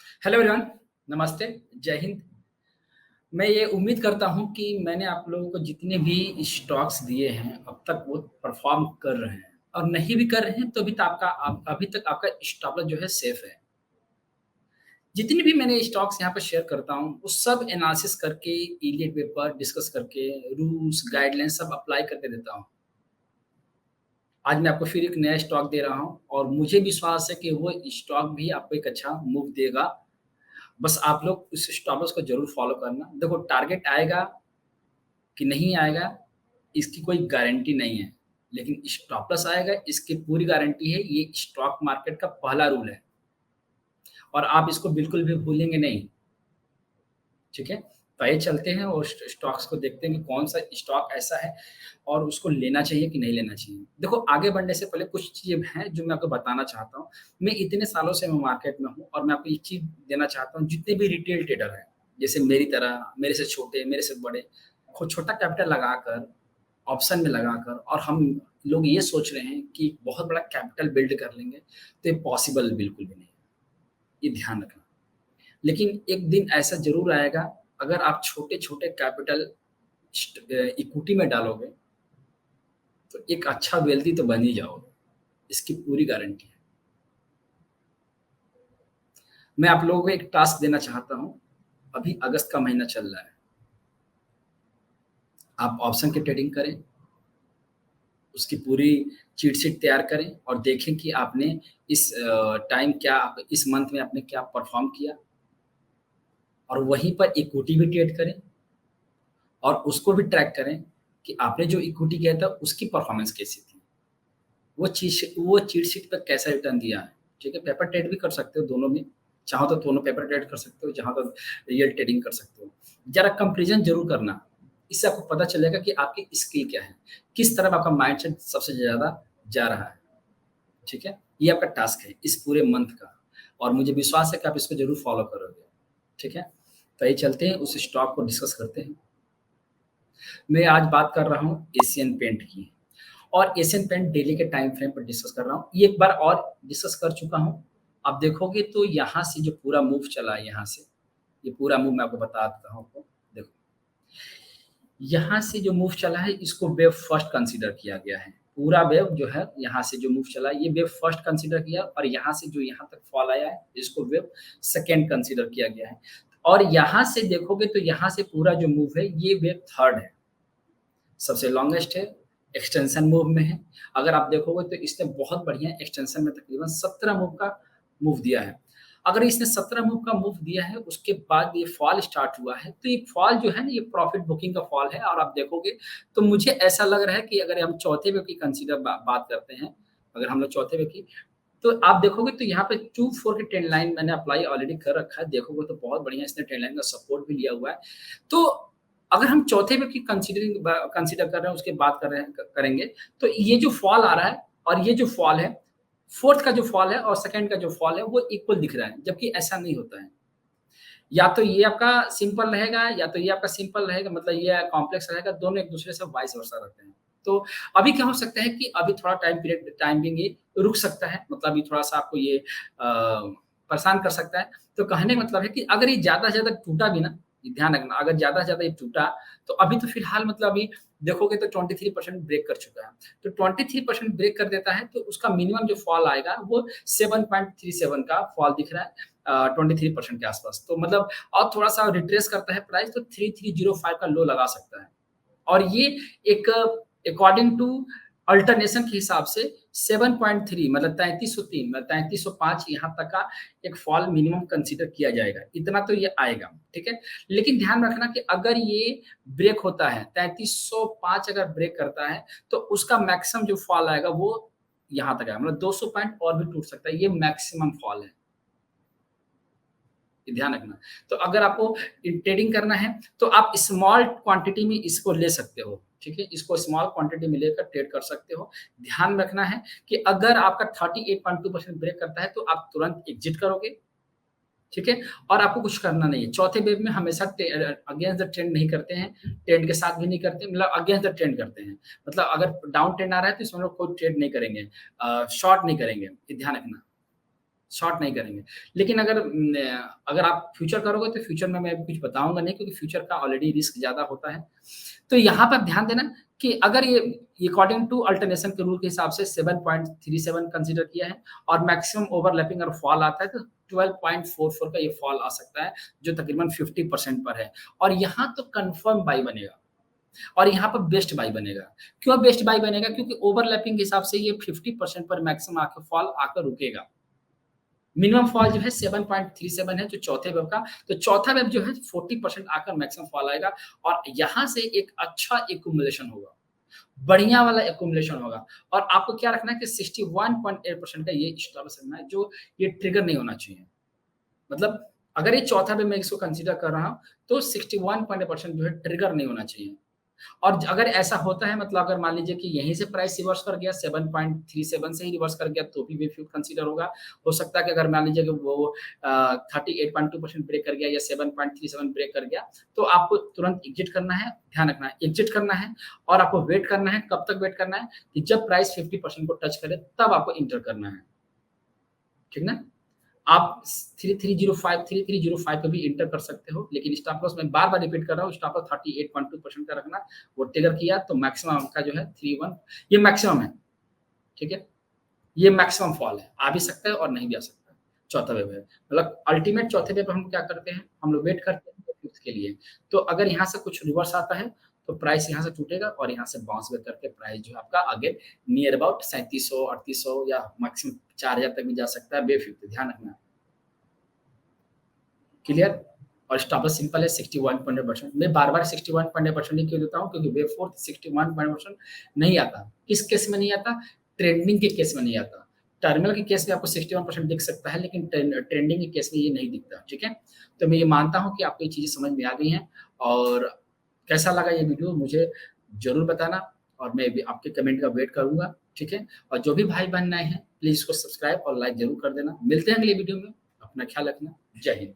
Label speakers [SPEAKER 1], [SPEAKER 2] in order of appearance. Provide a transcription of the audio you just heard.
[SPEAKER 1] Hello everyone, नमस्ते, जय हिंद। मैं ये उम्मीद करता हूँ कि मैंने आप लोगों को जितने भी स्टॉक्स दिए हैं, अब तक वो परफ़ॉर्म कर रहे हैं और नहीं भी कर रहे हैं तो अभी तक आपका स्टॉप लॉस जो है सेफ है। जितने भी मैंने स्टॉक्स यहाँ पे शेयर करता हूँ, वो सब एनालिसिस करके, इलियट पेपर डिस्कस करके, रूल्स, गाइडलाइन सब अप्लाई करके देता हूँ। आज मैं आपको फिर एक नया स्टॉक दे रहा हूँ और मुझे विश्वास है कि वो स्टॉक भी आपको एक अच्छा मूव देगा। बस आप लोग उस स्टॉप लॉस को ज़रूर फ़ॉलो करना। देखो टारगेट आएगा कि नहीं आएगा, इसकी कोई गारंटी नहीं है। लेकिन स्टॉप लॉस आएगा, इसकी पूरी गारंटी है। ये स्टॉक मार्केट का पहला रूल है और आप इसको बिल्कुल भी भूलेंगे नहीं, ठीक है? तो आइए चलते हैं और स्टॉक्स को देखते हैं कि कौन-सा स्टॉक ऐसा है और उसको लेना चाहिए कि नहीं लेना चाहिए। देखो आगे बढ़ने से पहले कुछ चीज़ें हैं जो मैं आपको बताना चाहता हूँ। मैं इतने सालों से मैं मार्केट में हूँ और मैं आपको एक चीज़ देना चाहता हूँ, जितने भी रिटेल ट्रेडर हैं, जैसे मेरी तरह, मेरे से छोटे, मेरे से बड़े, खुद छोटा कैपिटल लगाकर, ऑप्शन में लगाकर और हम लोग ये सोच रहे हैं कि बहुत बड़ा कैपिटल बिल्ड कर लेंगे, तो ये पॉसिबल बिल्कुल भी नहीं है। ये ध्यान रखना। लेकिन एक दिन ऐसा ज़रूर आएगा, अगर आप छोटे-छोटे कैपिटल इक्विटी में डालोगे, तो एक अच्छा वेल्दी तो बन ही जाओगे। इसकी पूरी गारंटी है। मैं आप लोगों को एक टास्क देना चाहता हूँ। अभी अगस्त का महीना चल रहा है। आप ऑप्शन की ट्रेडिंग करें, उसकी पूरी चीट शीट तैयार करें और देखें कि आपने इस इस मंथ में आपने क्या परफ़ॉर्म किया और वहीं पर इक्विटी भी ट्रेड करें और उसको भी ट्रैक करें कि आपने जो इक्विटी किया था, उसकी परफ़ॉर्मेंस कैसी थी। वो चीट शीट पे कैसा रिटर्न दिया है, ठीक है? पेपर ट्रेड भी कर सकते हो दोनों में, चाहो तो दोनों पेपर ट्रेड कर सकते हो, चाहो तो रियल ट्रेडिंग कर सकते हो। ज़रा कंपैरिज़न ज़रूर करना, इससे आपको पता चलेगा कि आपकी स्किल क्या है, किस तरफ आपका माइंडसेट सबसे ज़्यादा जा रहा है, ठीक है? ये आपका टास्क है इस पूरे मंथ का और मुझे विश्वास है कि आप इसको ज़रूर फ़ॉलो करोगे, ठीक है? तो आइए चलते हैं उस स्टॉक को डिस्कस करते हैं। मैं आज बात कर रहा हूँ एशियन पेंट की। और एशियन पेंट डेली के टाइम फ्रेम पर डिस्कस कर रहा हूँ। ये एक बार और डिस्कस कर चुका हूँ। आप देखोगे तो यहाँ से जो पूरा मूव चला है यहाँ से, ये पूरा मूव मैं आपको बता देता हूँ आपको। देखो, यहाँ से जो मूव चला है इसको वेव फर्स्ट कंसीडर किया गया है। पूरा वेव जो है यहाँ से जो मूव चला है ये वेव फर्स्ट कंसीडर किया और यहाँ से जो यहाँ तक फॉल आया है इसको वेव सेकंड कंसीडर किया गया है। और यहाँ से देखोगे तो यहाँ से पूरा जो मूव है ये वेव थर्ड है। सबसे लॉन्गेस्ट है, एक्सटेंशन मूव में है। अगर आप देखोगे तो इसने बहुत बढ़िया एक्सटेंशन में तकरीबन 17 मूव का मूव दिया है। अगर इसने 17 मूव का मूव दिया है, उसके बाद ये फॉल स्टार्ट हुआ है, तो ये फॉल जो है ना, ये प्रॉफिट बुकिंग का फॉल है और आप देखोगे तो मुझे ऐसा लग रहा है कि अगर हम चौथे वेव की कंसीडर बात करते हैं, अगर हम लोग चौथे वेव की, तो आप देखोगे तो यहाँ पे 2-4 की ट्रेंड लाइन मैंने अप्लाई ऑलरेडी कर रखा है। देखोगे तो बहुत बढ़िया इसने ट्रेंड लाइन का सपोर्ट भी लिया हुआ है। तो अगर हम चौथे वेव की कंसीडर कर रहे हैं, उसकी बात कर रहे हैं करेंगे, तो ये जो फॉल आ रहा है और ये जो फॉल है, 4th का जो फॉल है और 2nd का जो फॉल है, वो इक्वल दिख रहा है, जबकि ऐसा नहीं होता है। या तो ये आपका सिंपल रहेगा या तो ये आपका सिंपल रहेगा, मतलब ये कॉम्प्लेक्स रहेगा, दोनों एक-दूसरे से वाइस वर्सा रहते हैं। तो अभी क्या हो सकता है कि अभी थोड़ा टाइम बिंग ये रुक सकता है, मतलब अभी थोड़ा-सा आपको ये परेशान कर सकता है। तो कहने का मतलब है कि अगर ये ज़्यादा से ज़्यादा टूटा भी ना, ये ध्यान रखना, अगर ज़्यादा से ज़्यादा ये टूटा, तो अभी तो फिलहाल मतलब अभी देखोगे तो 23% ब्रेक कर चुका है। तो 23% ब्रेक कर देता है, तो उसका मिनिमम जो फॉल आएगा, वो 7.37 का फॉल दिख रहा है 23% के आसपास। तो मतलब और थोड़ा-सा रिट्रेस करता है प्राइस तो 3305 का लो लगा सकता है। और ये एक अकॉर्डिंग टू अल्टरनेशन के हिसाब से 7.3 मतलब 3303 मतलब 3305 यहाँ तक का एक फॉल मिनिमम कंसीडर किया जाएगा। इतना तो ये आएगा, ठीक है? लेकिन ध्यान रखना कि अगर ये ब्रेक होता है, 3305 अगर ब्रेक करता है, तो उसका मैक्सिमम जो फॉल आएगा वो यहाँ तक आएगा। मतलब 200 पॉइंट और भी टूट सकता है। ये मैक्सिमम फॉल है। ये ध्यान रखना। तो अगर आपको ट्रेडिंग करना है, तो आप स्मॉल क्वांटिटी में इसको ले सकते हो, ठीक है? इसको स्मॉल क्वांटिटी में लेकर ट्रेड कर सकते हो। ध्यान रखना है कि अगर आपका 38.2% ब्रेक करता है, तो आप तुरंत एग्ज़िट करोगे, ठीक है? और आपको कुछ करना नहीं है। चौथे वेव में हमेशा अगेंस्ट द ट्रेंड नहीं करते हैं, ट्रेंड के साथ भी नहीं करते, मतलब अगेंस्ट द ट्रेंड करते हैं। मतलब अगर डाउन ट्रेंड आ रहा है, तो इसमें हम लोग कोई ट्रेड नहीं करेंगे, शॉर्ट नहीं करेंगे, ये ध्यान रखना। शॉर्ट नहीं करेंगे। लेकिन अगर आप फ्यूचर करोगे तो फ्यूचर में मैं कुछ बताऊँगा नहीं, क्योंकि फ्यूचर का ऑलरेडी रिस्क ज़्यादा होता है। तो यहाँ पर ध्यान देना कि अगर ये अकॉर्डिंग टू अल्टरनेशन के रूल के हिसाब से 7.37 कंसीडर किया है और मैक्सिमम ओवरलैपिंग अगर फॉल आता है तो 12.44 का ये फॉल आ सकता है, जो तकरीबन 50% पर है। और यहाँ तो कन्फर्म बाई बनेगा और यहाँ पर बेस्ट बाई बनेगा। क्यों बेस्ट बाई बनेगा? क्योंकि ओवरलैपिंग के हिसाब से ये 50% पर मैक्सिमम आके फॉल आकर रुकेगा। मिनिमम फॉल जो है 7.37 है, जो चौथे वेव का, तो चौथा वेव जो है 40% आकर मैक्सिमम फॉल आएगा और यहाँ से एक अच्छा एक्युमुलेशन होगा, बढ़िया वाला एक्युमुलेशन होगा। और आपको क्या रखना है कि 61.8% का ये स्टॉप लॉस रखना है, जो ये ट्रिगर नहीं होना चाहिए। मतलब अगर ये चौथा वेव मैं इसको कंसीडर कर रहा हूँ, तो 61.8% जो है ट्रिगर नहीं होना चाहिए। और अगर ऐसा होता है, मतलब अगर मान लीजिए कि यहीं से प्राइस रिवर्स कर गया, 7.37 से ही रिवर्स कर गया, तो भी वेवफ्रंट कंसीडर होगा। हो सकता है कि अगर मान लीजिए कि वो 38.2% ब्रेक कर गया या 7.37 ब्रेक कर गया, तो आपको तुरंत एग्जिट करना है। ध्यान रखना है, एग्जिट करना है और आपको वेट करना है। कब तक वेट करना है? कि जब प्राइस 50% को टच करे, तब आपको एंटर करना है। ठीक ना? आप 3305 पे भी एंटर कर सकते हो, लेकिन स्टॉप लॉस मैं बार-बार रिपीट कर रहा हूँ, स्टॉप लॉस 38.2% का रखना। वो ट्रिगर किया तो मैक्सिमम आपका जो है 31, ये मैक्सिमम है, ठीक है? ये मैक्सिमम फॉल है, आ भी सकता है और नहीं भी आ सकता है। चौथा वेव है, मतलब अल्टीमेट चौथे वेव पे हम क्या करते हैं, हम लोग वेट करते हैं फिफ्थ के लिए। तो अगर यहाँ से कुछ रिवर्स आता है, तो प्राइस यहाँ से टूटेगा और यहाँ से बाउंस बैक करके प्राइस जो है आपका अगेन नियर अबाउट 3700, 3800 या मैक्सिमम 4000 तक भी जा सकता है बे फिफ्थ। ध्यान रखना। क्लियर? और स्टॉप लॉस सिंपल है 61.8%। मैं बार-बार 61.8% ही क्यों देता हूँ? क्योंकि वेव फोर्थ 61% नहीं आता। किस केस में नहीं आता? ट्रेंडिंग के केस में नहीं आता। टर्मिनल के केस में आपको 61% दिख सकता है, लेकिन ट्रेंडिंग के केस में ये नहीं दिखता, ठीक है? तो मैं ये मानता हूँ कि आपको ये चीज़ें समझ में आ गई हैं और कैसा लगा ये वीडियो मुझे ज़रूर बताना और मैं भी आपके कमेंट का वेट करूँगा, ठीक है? और जो भी भाई-बहन नए हैं, प्लीज़ इसको सब्सक्राइब और लाइक ज़रूर कर देना। मिलते हैं अगली वीडियो में, अपना ख्याल रखना। जय हिंद।